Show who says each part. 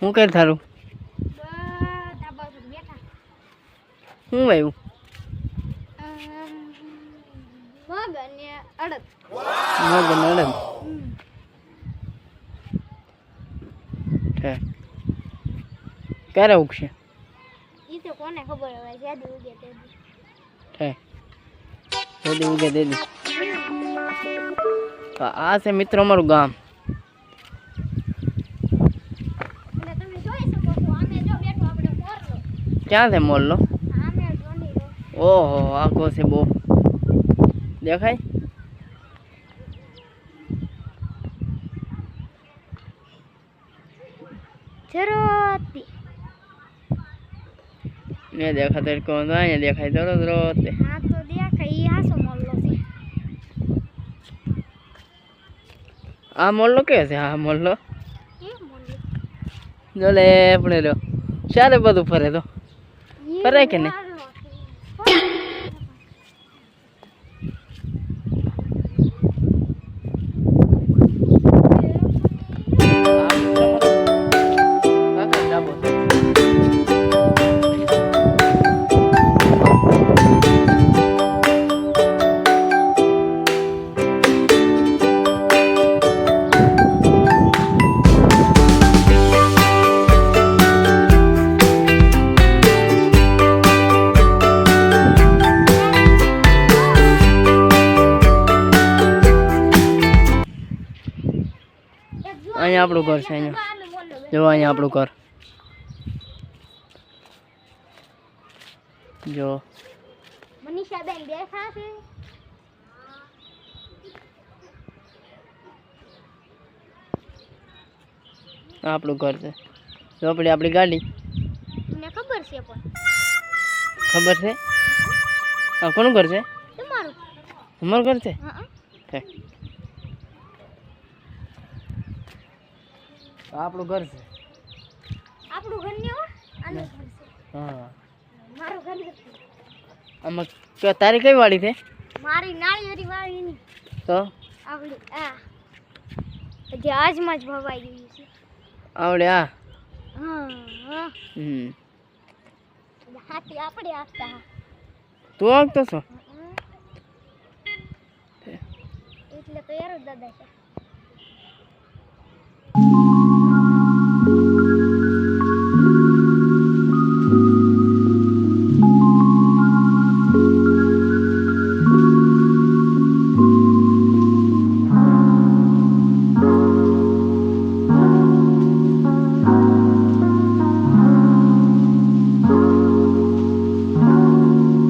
Speaker 1: હું કર થારું
Speaker 2: ધાબા પર બેઠા
Speaker 1: હું આવ્યું
Speaker 2: મગ અને અડદ
Speaker 1: મગ અને અડદ ક્યારે ઉગશે
Speaker 2: ઈ તો કોને ખબર હવે જ્યાદી ઉગે તે
Speaker 1: જલ્દી ઉગે દેદી તો આ છે મિત્રો અમારું ગામ
Speaker 2: એટલે તમે જોઈ શકો છો આમે જો બેઠો આપણે મોરલો
Speaker 1: ક્યાં છે મોરલો
Speaker 2: આમે જોંડી રો
Speaker 1: ઓહો આખો છે બહુ દેખાય
Speaker 2: જરોતી
Speaker 1: ને દેખાતો કોણ અહીંયા દેખાય દરરોજ રોજ
Speaker 2: હા તો દેખાય ઈ હાસો મોરલો છે
Speaker 1: આ મોરલો કે છે આ મોરલો
Speaker 2: એ મોરલો
Speaker 1: જોલે આપણે રહ્યો ચારે બધું ફરે તો ફરે કે નહીં અહીંયા આપણું ઘર છે અહીંયા જો અહીંયા આપણું ઘર જો
Speaker 2: મનીષાબેન દેખા છે
Speaker 1: આપણું ઘર છે જો આપણી ગાડી
Speaker 2: તમને ખબર છે પણ
Speaker 1: ખબર છે આ કોનું ઘર છે
Speaker 2: તમારું
Speaker 1: અમારું ઘર છે આપણું ઘર છે
Speaker 2: આપણું ઘર ને આનું ઘર છે
Speaker 1: હા
Speaker 2: મારું ઘર નથી
Speaker 1: આમાં તારી કઈ વાડી છે
Speaker 2: મારી નાળિયેરી વાળી ની
Speaker 1: તો
Speaker 2: આવડી આ જે આજમાં જ ભવાઈ ગયું છે
Speaker 1: આવડે આ
Speaker 2: હા હાથી આપણે આપતા
Speaker 1: તું આગતો છો
Speaker 2: એટલે તો યાર દાદા છે